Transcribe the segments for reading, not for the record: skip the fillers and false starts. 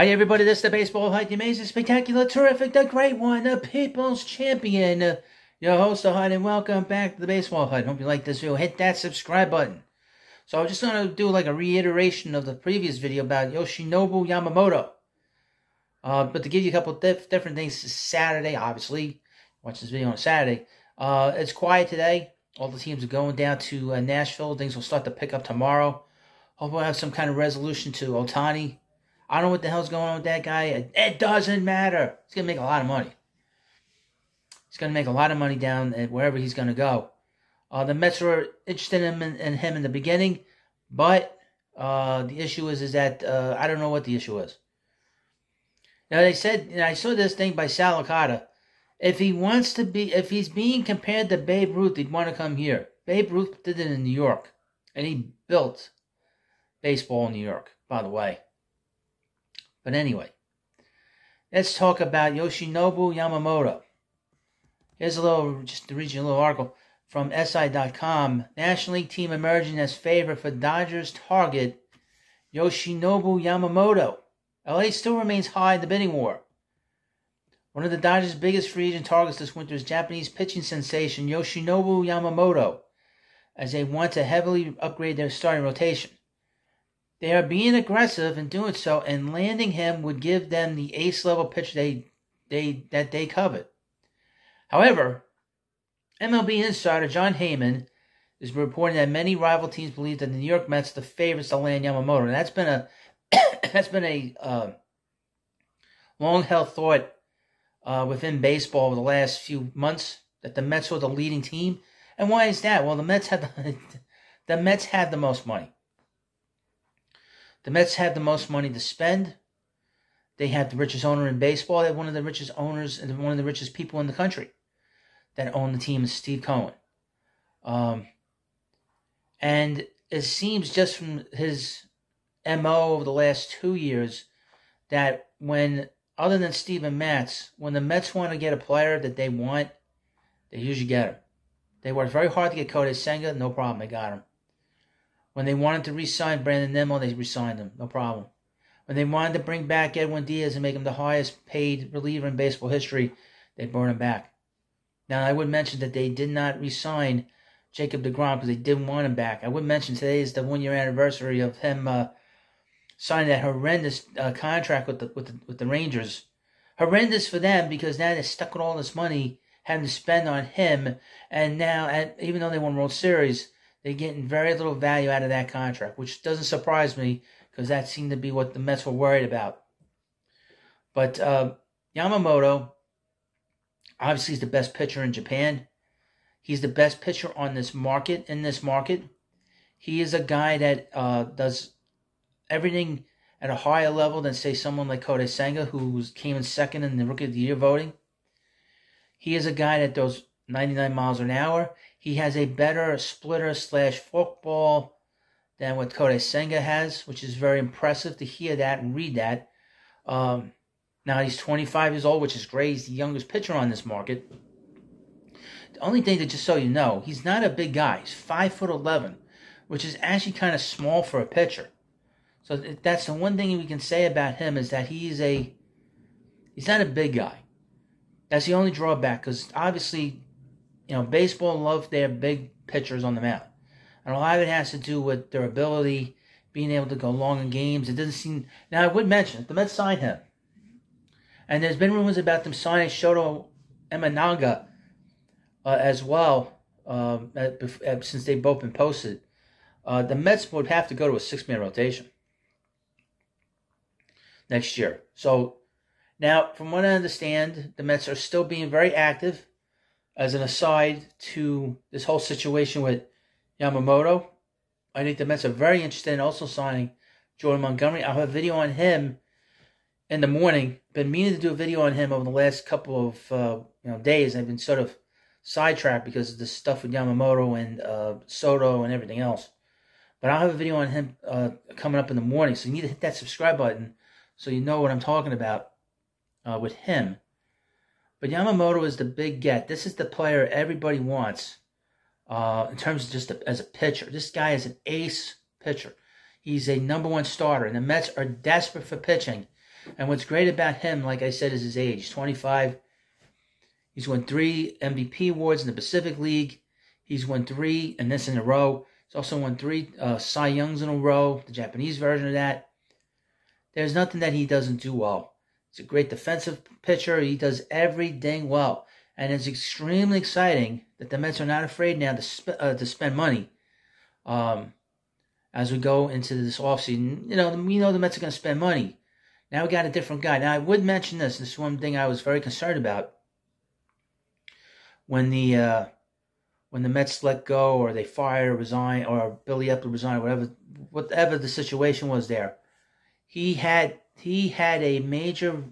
Hi everybody, this is the Baseball Hype, the amazing, spectacular, terrific, the great one, the people's champion, your host, the Hype, and welcome back to the Baseball Hype. Hope you like this video. Hit that subscribe button. So I'm just going to do like a reiteration of the previous video about Yoshinobu Yamamoto. But to give you a couple different things, Saturday, obviously, watch this video on Saturday. It's quiet today. All the teams are going down to Nashville. Things will start to pick up tomorrow. Hope we'll have some kind of resolution to Ohtani. I don't know what the hell's going on with that guy. It doesn't matter. He's going to make a lot of money. He's going to make a lot of money down at wherever he's going to go. The Mets were interested in him in the beginning, but the issue is that I don't know what the issue is. Now they said, and I saw this thing by Sal Licata, if he's being compared to Babe Ruth, he'd want to come here. Babe Ruth did it in New York, and he built baseball in New York, by the way. But anyway, let's talk about Yoshinobu Yamamoto. Here's a little, just to read you a little article from SI.com. National League team emerging as favorite for Dodgers target Yoshinobu Yamamoto. LA still remains high in the bidding war. One of the Dodgers' biggest free agent targets this winter is Japanese pitching sensation Yoshinobu Yamamoto, as they want to heavily upgrade their starting rotation. They are being aggressive in doing so, and landing him would give them the ace-level pitcher that they covet. However, MLB insider John Heyman is reporting that many rival teams believe that the New York Mets are the favorites to land Yamamoto. And that's been a long-held thought within baseball over the last few months, that the Mets were the leading team. And why is that? Well, the Mets have the most money. The Mets have the most money to spend. They have the richest owner in baseball. They have one of the richest owners and one of the richest people in the country that own the team is Steve Cohen. And it seems just from his MO over the last 2 years that when, other than Steven Matz, when the Mets want to get a player that they want, they usually get him. They worked very hard to get Kodai Senga. No problem. They got him. When they wanted to re-sign Brandon Nimmo, they re-signed him. No problem. When they wanted to bring back Edwin Diaz and make him the highest paid reliever in baseball history, they brought him back. Now, I would mention that they did not re-sign Jacob deGrom because they didn't want him back. I would mention today is the 1-year anniversary of him signing that horrendous contract with the Rangers. Horrendous for them because now they're stuck with all this money having to spend on him. And now, even though they won World Series, they're getting very little value out of that contract, which doesn't surprise me because that seemed to be what the Mets were worried about. But Yamamoto, obviously, is the best pitcher in Japan. He's the best pitcher on this market, He is a guy that does everything at a higher level than, say, someone like Kodai Senga, who came in second in the Rookie of the Year voting. He is a guy that throws 99 miles an hour. He has a better splitter/forkball than what Kodai Senga has, which is very impressive to hear that and read that. Now he's 25 years old, which is great. He's the youngest pitcher on this market. The only thing that, just so you know, he's not a big guy. He's 5'11", which is actually kind of small for a pitcher. So that's the one thing we can say about him, is that he's not a big guy. That's the only drawback, because obviously, you know, baseball loves their big pitchers on the mound. And a lot of it has to do with their ability, being able to go long in games. It doesn't seem... Now, I would mention, the Mets signed him. And there's been rumors about them signing Shoto Imanaga as well, since they've both been posted. The Mets would have to go to a 6-man rotation next year. So, now, from what I understand, the Mets are still being very active. As an aside to this whole situation with Yamamoto, I think the Mets are very interested in also signing Jordan Montgomery. I'll have a video on him in the morning. Been meaning to do a video on him over the last couple of days. I've been sort of sidetracked because of the stuff with Yamamoto and Soto and everything else. But I'll have a video on him coming up in the morning. So you need to hit that subscribe button so you know what I'm talking about with him. But Yamamoto is the big get. This is the player everybody wants in terms of just as a pitcher. This guy is an ace pitcher. He's a #1 starter, and the Mets are desperate for pitching. And what's great about him, like I said, is his age. He's 25. He's won 3 MVP awards in the Pacific League. He's won 3, and this in a row. He's also won 3 Cy Youngs in a row, the Japanese version of that. There's nothing that he doesn't do well. He's a great defensive pitcher. He does everything well. And it's extremely exciting that the Mets are not afraid now to spend money as we go into this offseason. We know the Mets are going to spend money. Now we got a different guy. Now I would mention this. This is one thing I was very concerned about. When the Mets let go, or they fired or resigned, or Billy Eppler resigned, whatever the situation was there, he had a major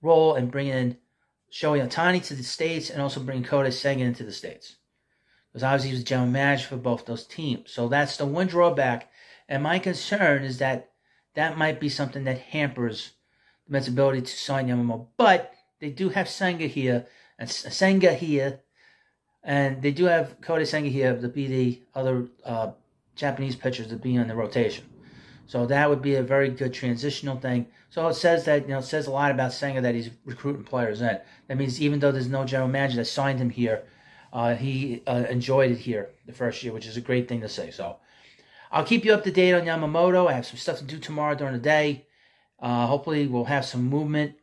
role in bringing in Shohei Ohtani to the States, and also bringing Kodai Senga into the States, because obviously he was general manager for both those teams. So that's the one drawback, and my concern is that might be something that hampers the Mets' ability to sign Yamamoto. But they do have Senga here, and they do have Kodai Senga here to be the other Japanese pitchers to be on the rotation. So that would be a very good transitional thing. So it says that, it says a lot about Senga that he's recruiting players in. That means even though there's no general manager that signed him here, he enjoyed it here the first year, which is a great thing to say. So I'll keep you up to date on Yamamoto. I have some stuff to do tomorrow during the day. Hopefully we'll have some movement.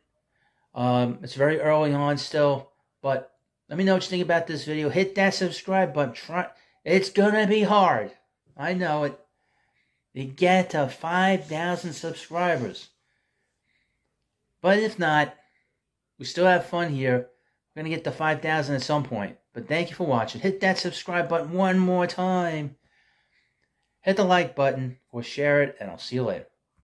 It's very early on still, but let me know what you think about this video. Hit that subscribe button. It's going to be hard. I know it. To get to 5,000 subscribers. But if not, we still have fun here. We're going to get to 5,000 at some point. But thank you for watching. Hit that subscribe button one more time. Hit the like button or share it, and I'll see you later.